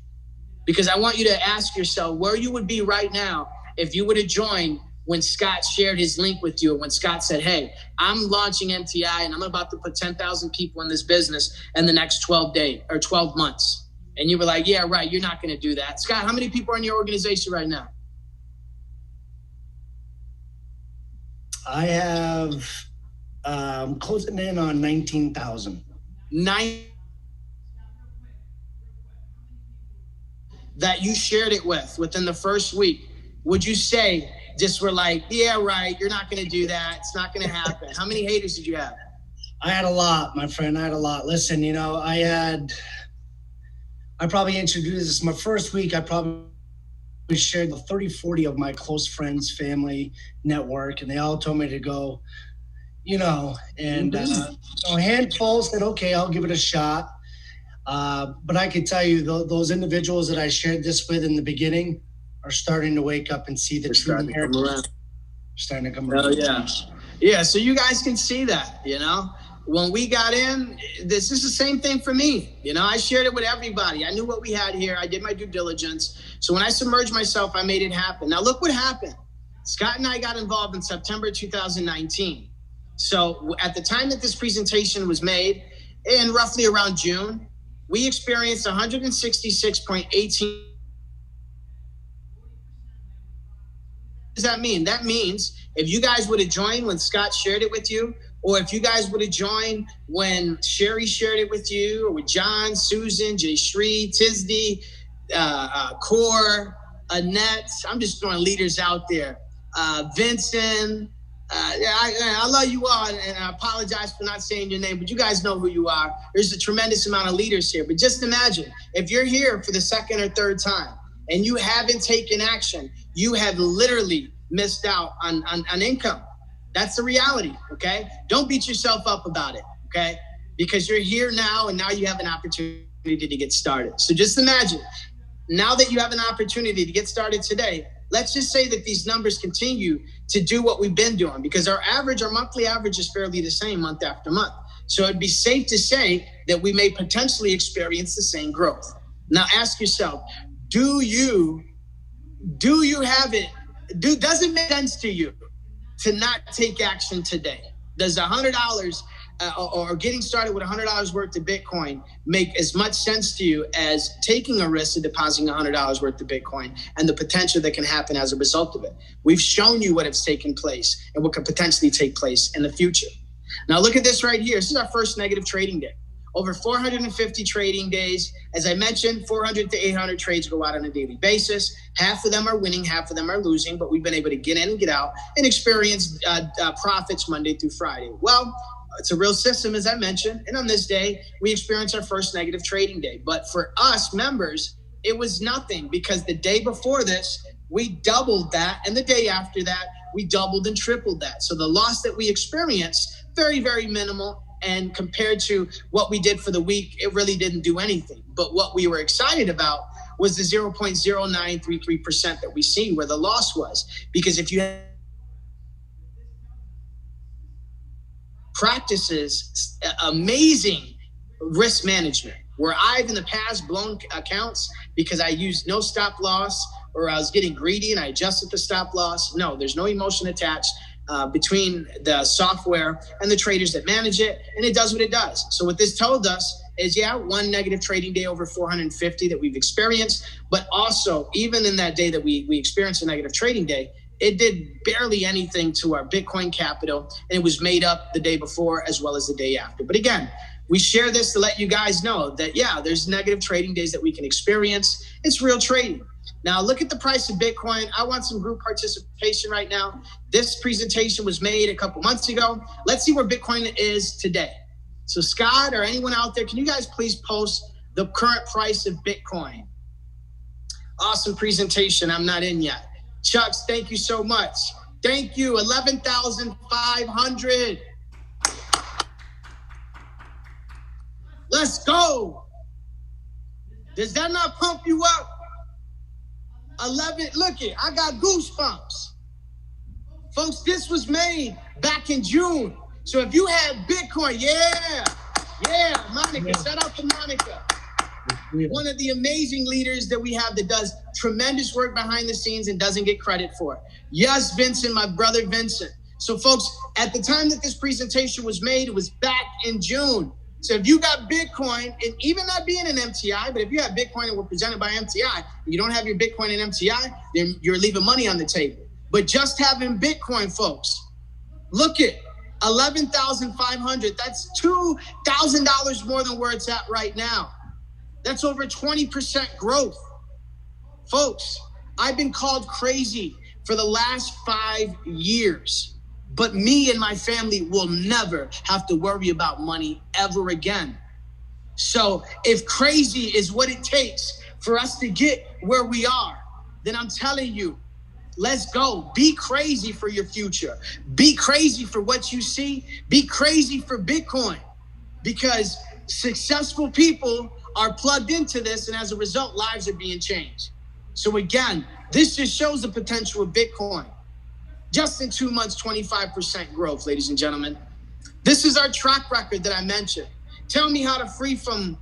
because I want you to ask yourself where you would be right now if you would have joined when Scott shared his link with you, when Scott said, hey, I'm launching MTI and I'm about to put 10,000 people in this business in the next 12 months. And you were like, yeah, right, you're not going to do that. Scott, how many people are in your organization right now? I have closing in on 19,000. that you shared it with within the first week, would you say just were like, yeah, right, you're not going to do that, it's not going to happen? How many haters did you have? I had a lot, my friend. I had a lot. Listen, I probably introduced this my first week. I probably shared the 30, 40 of my close friends, family, network, and they all told me to go, and a handful said, okay, I'll give it a shot. But I can tell you, those individuals that I shared this with in the beginning are starting to wake up and see the truth. Starting to come around. Oh, yeah. Yeah, so you guys can see that, When we got in, this is the same thing for me. I shared it with everybody. I knew what we had here. I did my due diligence. So when I submerged myself, I made it happen. Now, look what happened. Scott and I got involved in September 2019. So at the time that this presentation was made, in roughly around June, we experienced 166.18. What does that mean? That means if you guys would have joined when Scott shared it with you, or if you guys would have joined when Sherry shared it with you, or with John, Susan, Jay Shree, Tisdy, Core, Annette, I'm just throwing leaders out there, Vincent, I love you all, and I apologize for not saying your name, but you guys know who you are. There's a tremendous amount of leaders here. But just imagine, if you're here for the second or third time and you haven't taken action, you have literally missed out on income. That's the reality, okay? Don't beat yourself up about it, okay? Because you're here now, and now you have an opportunity to get started. So just imagine, now that you have an opportunity to get started today, let's just say that these numbers continue to do what we've been doing, because our monthly average is fairly the same month after month. So it'd be safe to say that we may potentially experience the same growth. Now ask yourself, do you have it? Does it make sense to you to not take action today? Does $100 or getting started with $100 worth of Bitcoin make as much sense to you as taking a risk of depositing $100 worth of Bitcoin and the potential that can happen as a result of it? We've shown you what has taken place and what could potentially take place in the future. Now look at this right here. This is our first negative trading day. Over 450 trading days. As I mentioned, 400 to 800 trades go out on a daily basis. Half of them are winning, half of them are losing, but we've been able to get in and get out and experience profits Monday through Friday. Well, it's a real system, as I mentioned. And on this day, we experienced our first negative trading day. But for us members, it was nothing, because the day before this, we doubled that. And the day after that, we doubled and tripled that. So the loss that we experienced, very, very minimal. And compared to what we did for the week, it really didn't do anything. But what we were excited about was the 0.0933% that we see where the loss was. Because if you practices amazing risk management, where I've in the past blown accounts because I used no stop loss, or I was getting greedy and I adjusted the stop loss. No, there's no emotion attached between the software and the traders that manage it, and it does what it does. So what this told us is, one negative trading day over 450 that we've experienced, but also even in that day that we experienced a negative trading day, it did barely anything to our Bitcoin capital, and it was made up the day before as well as the day after. But again, we share this to let you guys know that, there's negative trading days that we can experience. It's real trading. Now, look at the price of Bitcoin. I want some group participation right now. This presentation was made a couple months ago. Let's see where Bitcoin is today. So Scott or anyone out there, can you guys please post the current price of Bitcoin? Awesome presentation. I'm not in yet. Chucks, thank you so much. Thank you. 11,500. Let's go. Does that not pump you up? 11, look it, I got goosebumps. Folks, this was made back in June. So if you had Bitcoin, Monica, shout out to Monica. One of the amazing leaders that we have that does tremendous work behind the scenes and doesn't get credit for it. Yes, Vincent, my brother Vincent. So folks, at the time that this presentation was made, it was back in June. So if you got Bitcoin, and even not being an MTI, but if you have Bitcoin and were presented by MTI, and you don't have your Bitcoin in MTI, then you're leaving money on the table. But just having Bitcoin, folks, look it, $11,500. That's $2,000 more than where it's at right now. That's over 20% growth. Folks, I've been called crazy for the last 5 years, but me and my family will never have to worry about money ever again. So if crazy is what it takes for us to get where we are, then I'm telling you, let's go. Be crazy for your future. Be crazy for what you see. Be crazy for Bitcoin, because successful people are plugged into this, and as a result, lives are being changed. So again, this just shows the potential of Bitcoin. Just in 2 months, 25% growth, ladies and gentlemen. This is our track record that I mentioned. Tell me how to free from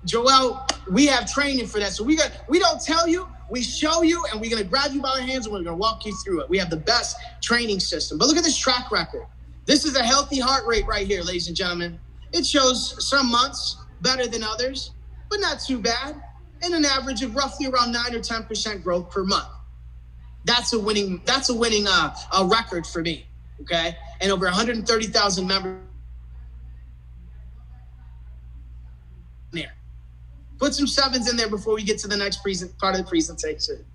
Joel. We have training for that. So we don't tell you, we show you, and we're going to grab you by the hands and we're going to walk you through it. We have the best training system. But look at this track record. This is a healthy heart rate right here, ladies and gentlemen. It shows some months better than others, but not too bad. And an average of roughly around 9 or 10% growth per month. That's a winning record for me. Okay. And over 130,000 members. There. Put some sevens in there before we get to the next part of the presentation.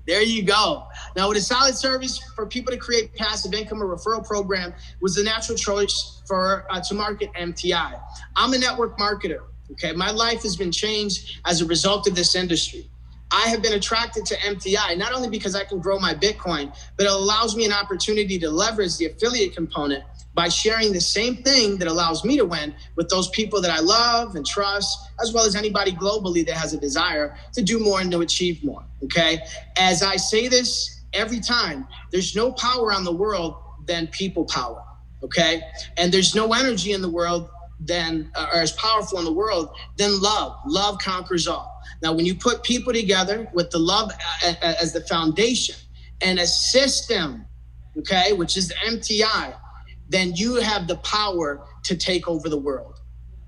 There you go. Now, with a solid service for people to create passive income, a referral program was the natural choice for to market MTI. I'm a network marketer. Okay, my life has been changed as a result of this industry. I have been attracted to MTI, not only because I can grow my Bitcoin, but it allows me an opportunity to leverage the affiliate component by sharing the same thing that allows me to win with those people that I love and trust, as well as anybody globally that has a desire to do more and to achieve more, okay? As I say this every time, there's no power on the world than people power, okay? And there's no energy in the world or as powerful in the world than love. Love conquers all. Now, when you put people together with the love as the foundation and a system, okay, which is the MTI, then you have the power to take over the world.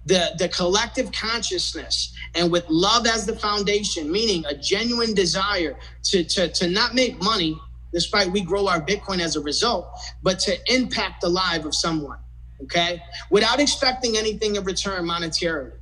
The collective consciousness, and with love as the foundation, meaning a genuine desire to not make money, despite we grow our Bitcoin as a result, but to impact the life of someone, okay, without expecting anything in return monetarily.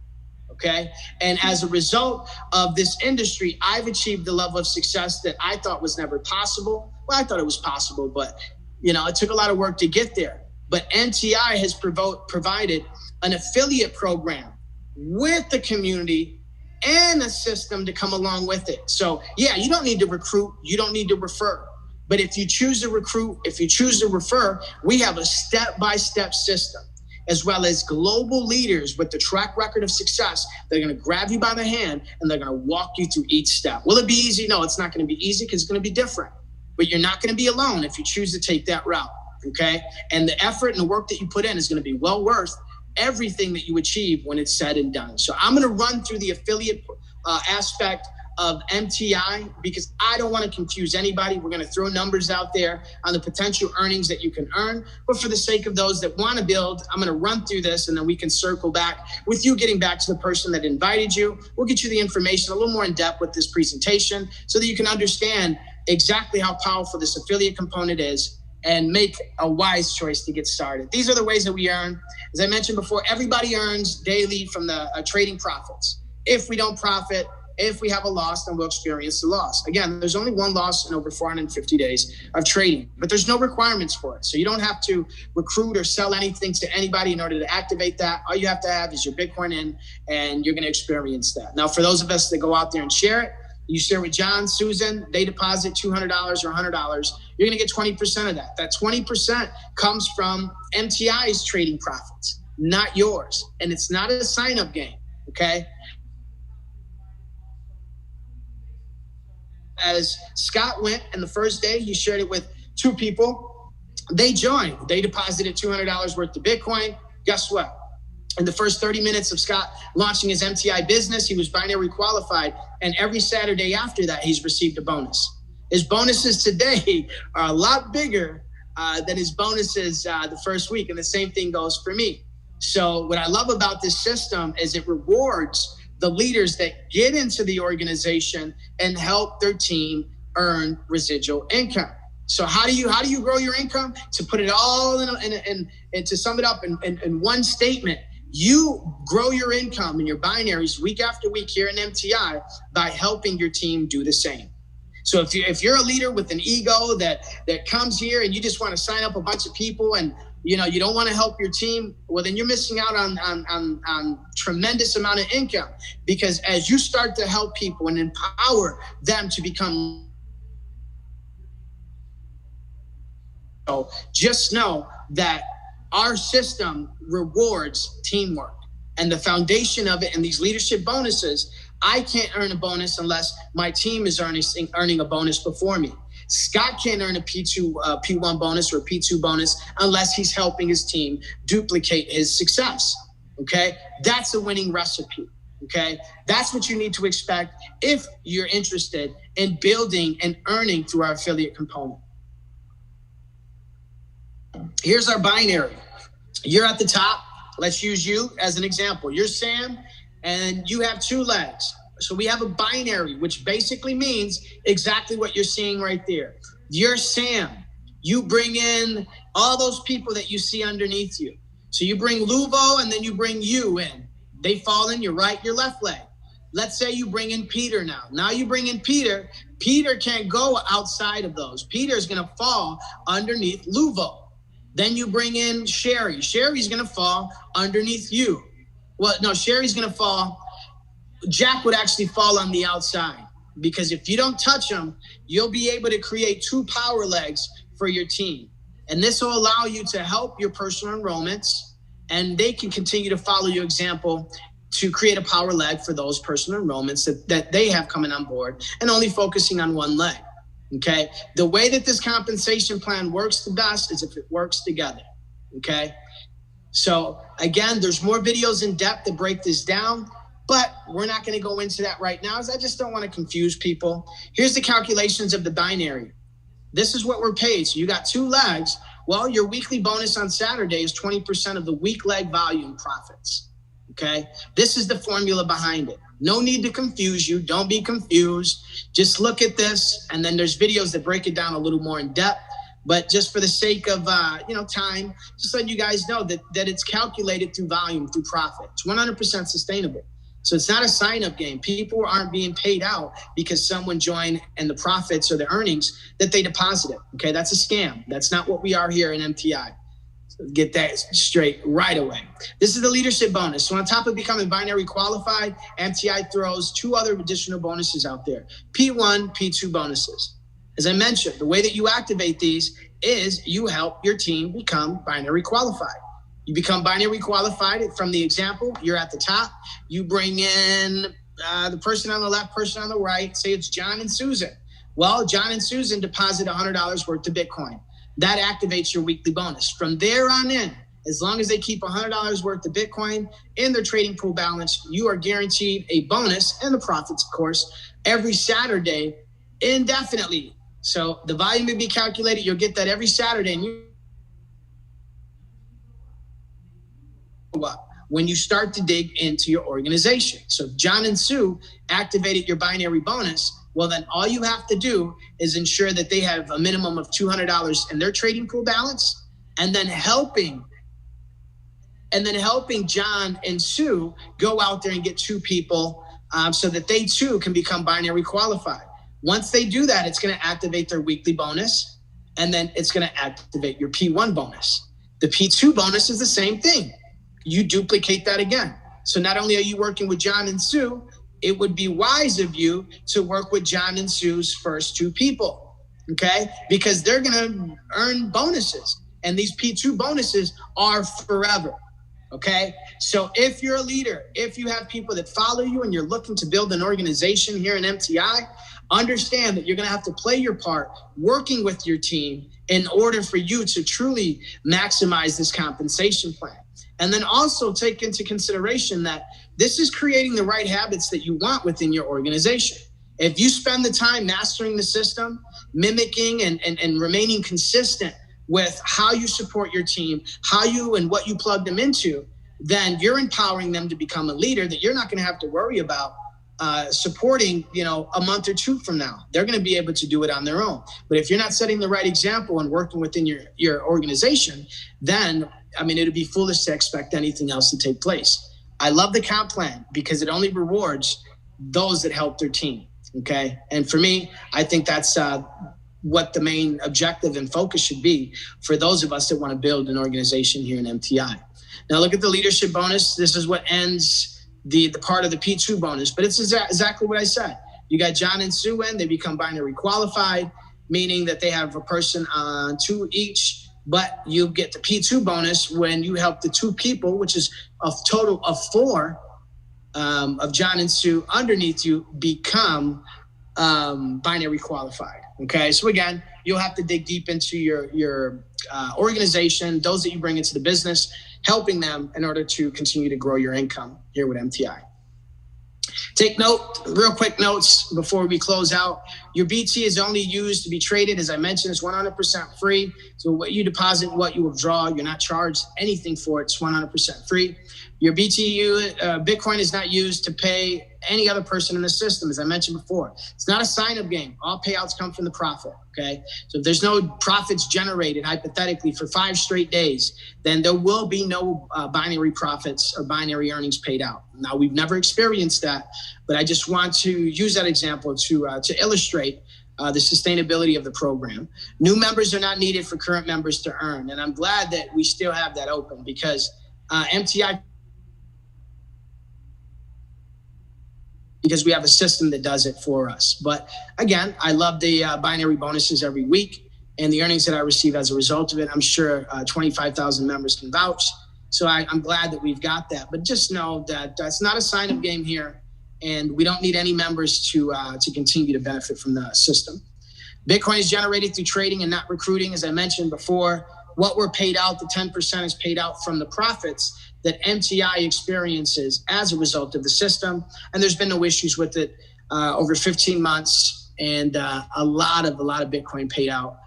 Okay. And as a result of this industry, I've achieved the level of success that I thought was never possible. Well, I thought it was possible, but it took a lot of work to get there. But MTI has provided an affiliate program with the community and a system to come along with it. So yeah, you don't need to recruit. You don't need to refer. But if you choose to recruit, if you choose to refer, we have a step-by-step system, as well as global leaders with the track record of success. They're going to grab you by the hand and they're going to walk you through each step. Will it be easy? No, it's not going to be easy because it's going to be different. But you're not going to be alone if you choose to take that route, okay? And the effort and the work that you put in is going to be well worth everything that you achieve when it's said and done. So I'm going to run through the affiliate aspect of MTI because I don't want to confuse anybody. We're going to throw numbers out there on the potential earnings that you can earn. But for the sake of those that want to build, I'm going to run through this and then we can circle back with you getting back to the person that invited you. We'll get you the information a little more in depth with this presentation so that you can understand exactly how powerful this affiliate component is and make a wise choice to get started. These are the ways that we earn. As I mentioned before, everybody earns daily from the trading profits. If we don't profit, if we have a loss, then we'll experience the loss. Again, there's only one loss in over 450 days of trading, but there's no requirements for it. So you don't have to recruit or sell anything to anybody in order to activate that. All you have to have is your Bitcoin in, and you're going to experience that. Now, for those of us that go out there and share it, you share with John, Susan, they deposit $200 or $100, you're going to get 20% of that. That 20% comes from MTI's trading profits, not yours. And it's not a sign-up game, okay? As Scott went, and the first day he shared it with 2 people, they joined. They deposited $200 worth of Bitcoin. Guess what? In the first 30 minutes of Scott launching his MTI business, he was binary qualified. And every Saturday after that, he's received a bonus. His bonuses today are a lot bigger than his bonuses the first week. And the same thing goes for me. So what I love about this system is it rewards the leaders that get into the organization and help their team earn residual income. So how do you grow your income? To put it all and to sum it up in one statement, you grow your income and your binaries week after week here in MTI by helping your team do the same. So if you're a leader with an ego that comes here and you just want to sign up a bunch of people and you don't want to help your team, well, then you're missing out on tremendous amount of income, because as you start to help people and empower them to become, so just know that our system rewards teamwork, and the foundation of it and these leadership bonuses. I can't earn a bonus unless my team is earning a bonus before me. Scott can't earn a P1 bonus or a P2 bonus unless he's helping his team duplicate his success. Okay, that's a winning recipe. Okay, that's what you need to expect if you're interested in building and earning through our affiliate component. Here's our binary. You're at the top. Let's use you as an example. You're Sam, and you have 2 legs. So we have a binary, which basically means exactly what you're seeing right there. You're Sam. You bring in all those people that you see underneath you. So you bring Luvo, and then you bring you in. They fall in your right, your left leg. Let's say you bring in Peter now. Now you bring in Peter. Peter can't go outside of those. Peter is going to fall underneath Luvo. Then you bring in Sherry. Sherry's going to fall underneath you. Well, no, Sherry's going to fall. Jack would actually fall on the outside, because if you don't touch him, you'll be able to create 2 power legs for your team. And this will allow you to help your personal enrollments, and they can continue to follow your example to create a power leg for those personal enrollments that they have coming on board, and only focusing on one leg. Okay. The way that this compensation plan works the best is if it works together. Okay. So again, there's more videos in depth to break this down, but we're not going to go into that right now, as I just don't want to confuse people. Here's the calculations of the binary. This is what we're paid. So you got 2 legs. Well, your weekly bonus on Saturday is 20% of the week leg volume profits. Okay. This is the formula behind it. No need to confuse you. Don't be confused. Just look at this, and then there's videos that break it down a little more in depth. But just for the sake of time, just letting you guys know that it's calculated through volume, through profit. It's 100% sustainable. So it's not a sign-up game. People aren't being paid out because someone joined and the profits or the earnings that they deposited. Okay, that's a scam. That's not what we are here in MTI. Get that straight right away. This is the leadership bonus. So on top of becoming binary qualified, MTI throws 2 other additional bonuses out there. P1, P2 bonuses. As I mentioned, the way that you activate these is you help your team become binary qualified. You become binary qualified from the example. You're at the top. You bring in the person on the left, person on the right. Say it's John and Susan. Well, John and Susan deposit $100 worth of Bitcoin. That activates your weekly bonus. From there on in, as long as they keep $100 worth of Bitcoin in their trading pool balance, you are guaranteed a bonus and the profits, of course, every Saturday indefinitely. So the volume may be calculated. You'll get that every Saturday. And when you start to dig into your organization. So if John and Sue activated your binary bonus, well, then all you have to do is ensure that they have a minimum of $200 in their trading pool balance, and then helping John and Sue go out there and get 2 people so that they too can become binary qualified. Once they do that, it's going to activate their weekly bonus, and then it's going to activate your P1 bonus. The P2 bonus is the same thing. You duplicate that again. So not only are you working with John and Sue, it would be wise of you to work with John and Sue's first 2 people, okay? Because they're going to earn bonuses, and these P2 bonuses are forever, okay? So if you're a leader, if you have people that follow you and you're looking to build an organization here in MTI, understand that you're going to have to play your part working with your team in order for you to truly maximize this compensation plan. And then also take into consideration that this is creating the right habits that you want within your organization. If you spend the time mastering the system, mimicking and remaining consistent with how you support your team, how you and what you plug them into, then you're empowering them to become a leader that you're not going to have to worry about supporting, a month or two from now. They're going to be able to do it on their own. But if you're not setting the right example and working within your organization, then, it'd be foolish to expect anything else to take place. I love the comp plan because it only rewards those that help their team. Okay. And for me, I think that's what the main objective and focus should be for those of us that want to build an organization here in MTI. Now look at the leadership bonus. This is what ends the part of the P2 bonus, but it's exactly what I said. You got John and Sue in, they become binary qualified, meaning that they have a person on 2 each, but you get the P2 bonus when you help the 2 people, which is a total of 4 of John and Sue underneath you become binary qualified. Okay, so again, you'll have to dig deep into your organization, those that you bring into the business, helping them in order to continue to grow your income here with MTI. Take note, real quick notes before we close out. Your BT is only used to be traded. As I mentioned, it's 100% free. So what you deposit, what you withdraw, you're not charged anything for it. It's 100% free. Your BTU, Bitcoin is not used to pay any other person in the system, as I mentioned before. It's not a sign-up game. All payouts come from the profit, okay? So if there's no profits generated, hypothetically, for 5 straight days, then there will be no binary profits or binary earnings paid out. Now, we've never experienced that, but I just want to use that example to illustrate the sustainability of the program. New members are not needed for current members to earn, and I'm glad that we still have that open because MTI, because we have a system that does it for us. But again, I love the binary bonuses every week and the earnings that I receive as a result of it. I'm sure 25,000 members can vouch. So I'm glad that we've got that. But just know that that's not a sign-up game here, and we don't need any members to continue to benefit from the system. Bitcoin is generated through trading and not recruiting. As I mentioned before, what we're paid out, the 10% is paid out from the profits that MTI experiences as a result of the system. And there's been no issues with it over 15 months and a lot of Bitcoin paid out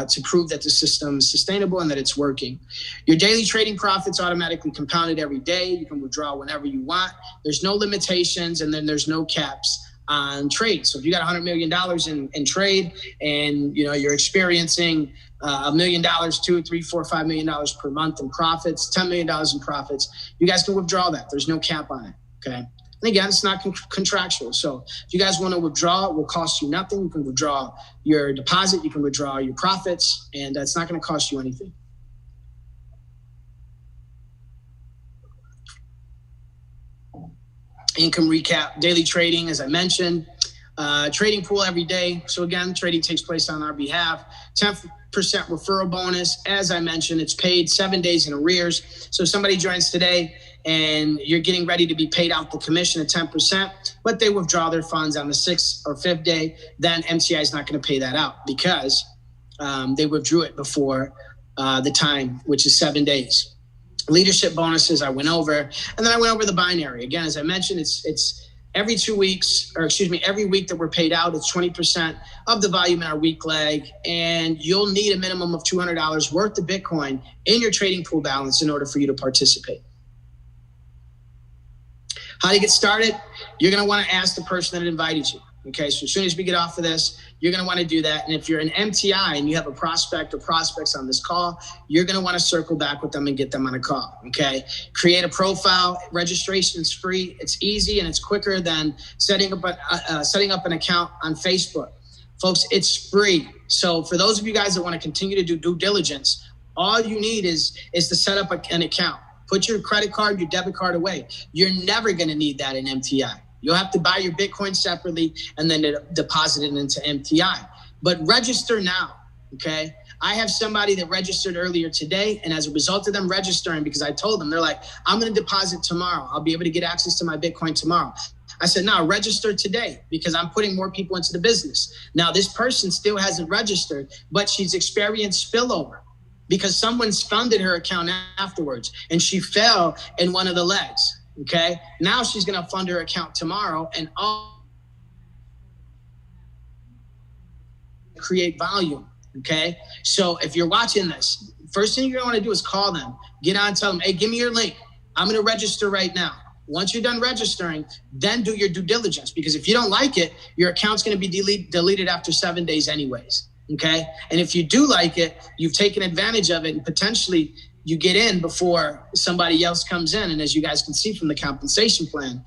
to prove that the system is sustainable and that it's working. Your daily trading profits automatically compounded every day. You can withdraw whenever you want. There's no limitations, and then there's no caps on trade. So if you got $100 million in trade and you're experiencing $1 million, $2, $3, $4, $5 million per month in profits, $10 million in profits, you guys can withdraw that. There's no cap on it. Okay. And again, it's not contractual. So if you guys want to withdraw, it will cost you nothing. You can withdraw your deposit, you can withdraw your profits, and it's not going to cost you anything. Income recap, daily trading, as I mentioned, trading pool every day. So again, trading takes place on our behalf. 10% referral bonus. As I mentioned, it's paid 7 days in arrears. So if somebody joins today and you're getting ready to be paid out the commission at 10%, but they withdraw their funds on the 6th or 5th day, then MTI is not going to pay that out because they withdrew it before the time, which is 7 days. Leadership bonuses I went over, and then I went over the binary. Again, as I mentioned, it's every 2 weeks, or excuse me, every week that we're paid out, it's 20% of the volume in our week leg, and you'll need a minimum of $200 worth of Bitcoin in your trading pool balance in order for you to participate. How to get started? You're going to want to ask the person that invited you. Okay, so as soon as we get off of this, you're going to want to do that. And if you're an MTI and you have a prospect or prospects on this call, you're going to want to circle back with them and get them on a call. Okay, create a profile. Registration is free. It's easy and it's quicker than setting up an account on Facebook. Folks, it's free. So for those of you guys that want to continue to do due diligence, all you need is to set up an account. Put your credit card, your debit card away. You're never going to need that in MTI. You'll have to buy your Bitcoin separately and then deposit it into MTI. But register now, okay? I have somebody that registered earlier today, and as a result of them registering, because I told them, they're like, I'm going to deposit tomorrow. I'll be able to get access to my Bitcoin tomorrow. I said, no, register today because I'm putting more people into the business. Now, this person still hasn't registered, but she's experienced spillover because someone's funded her account afterwards, and she fell in one of the legs. Okay, now she's going to fund her account tomorrow and all create volume. Okay, so if you're watching this, first thing you're going to want to do is call them, get on, tell them, hey, give me your link. I'm going to register right now. Once you're done registering, then do your due diligence, because if you don't like it, your account's going to be deleted after 7 days anyways. Okay. And if you do like it, you've taken advantage of it, and potentially you get in before somebody else comes in. And as you guys can see from the compensation plan,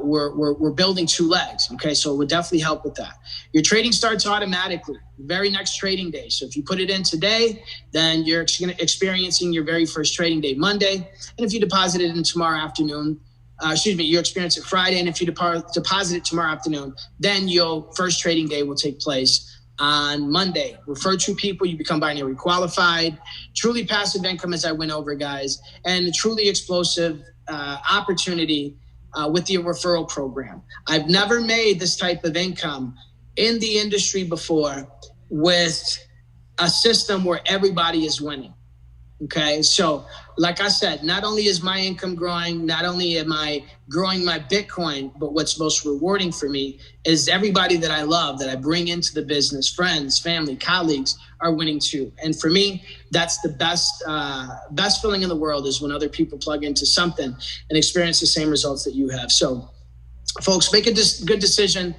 we're building 2 legs. Okay. So it would definitely help with that. Your trading starts automatically the very next trading day. So if you put it in today, then you're experiencing your very first trading day Monday. And if you deposit it in tomorrow afternoon, you experience it Friday. And if you deposit it tomorrow afternoon, then your first trading day will take place on Monday. Refer 2 people, you become binary qualified. Truly passive income, as I went over, guys, and a truly explosive opportunity with the referral program. I've never made this type of income in the industry before with a system where everybody is winning. Okay, so like I said, not only is my income growing, not only am I growing my Bitcoin, but what's most rewarding for me is everybody that I love, that I bring into the business, friends, family, colleagues, are winning too. And for me, that's the best feeling in the world, is when other people plug into something and experience the same results that you have. So folks, make a good decision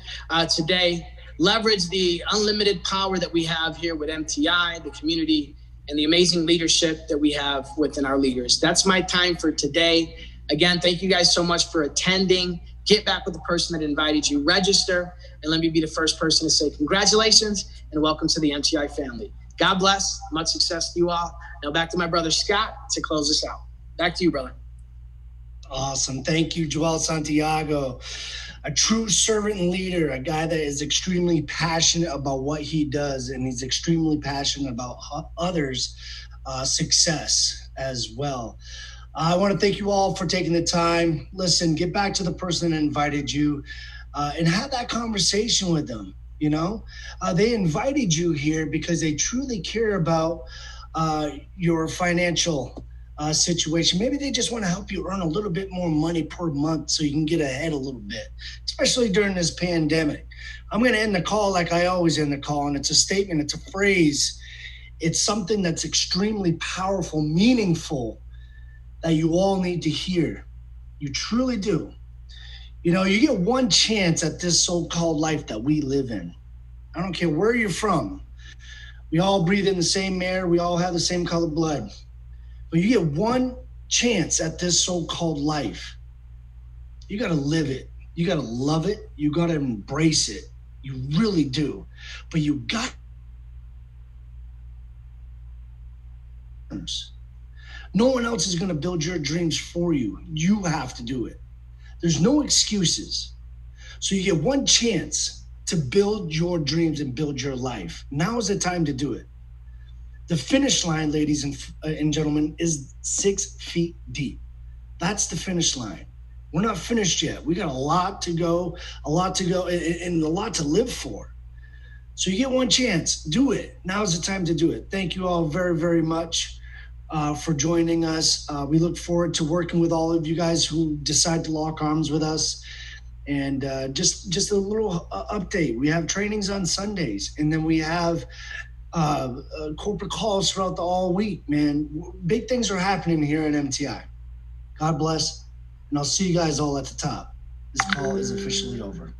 today. Leverage the unlimited power that we have here with MTI, the community, and the amazing leadership that we have within our leaders. That's my time for today. Again, thank you guys so much for attending. Get back with the person that invited you. Register, and let me be the first person to say congratulations and welcome to the MTI family. God bless. Much success to you all. Now back to my brother Scott to close this out. Back to you, brother. Awesome. Thank you, Joel Santiago. A true servant leader, a guy that is extremely passionate about what he does, and he's extremely passionate about others' success as well. I want to thank you all for taking the time. Listen, get back to the person that invited you and have that conversation with them. You know, they invited you here because they truly care about your financial situation. Maybe they just want to help you earn a little bit more money per month so you can get ahead a little bit, especially during this pandemic. I'm going to end the call like I always end the call, and it's a statement, it's a phrase, it's something that's extremely powerful, meaningful, that you all need to hear. You truly do. You know, you get one chance at this so-called life that we live in. I don't care where you're from. We all breathe in the same air. We all have the same color blood. But you get one chance at this so-called life. You got to live it. You got to love it. You got to embrace it. You really do. But you got no one else is going to build your dreams for you. You have to do it. There's no excuses. So you get one chance to build your dreams and build your life. Now is the time to do it. The finish line, ladies and gentlemen, is 6 feet deep. That's the finish line. We're not finished yet. We got a lot to go, and a lot to live for. So you get one chance. Do it. Now is the time to do it. Thank you all very, very much for joining us. We look forward to working with all of you guys who decide to lock arms with us. And just a little update. We have trainings on Sundays, and then we have corporate calls throughout the all week, man. Big things are happening here at MTI. God bless, and I'll see you guys all at the top. This call is officially over.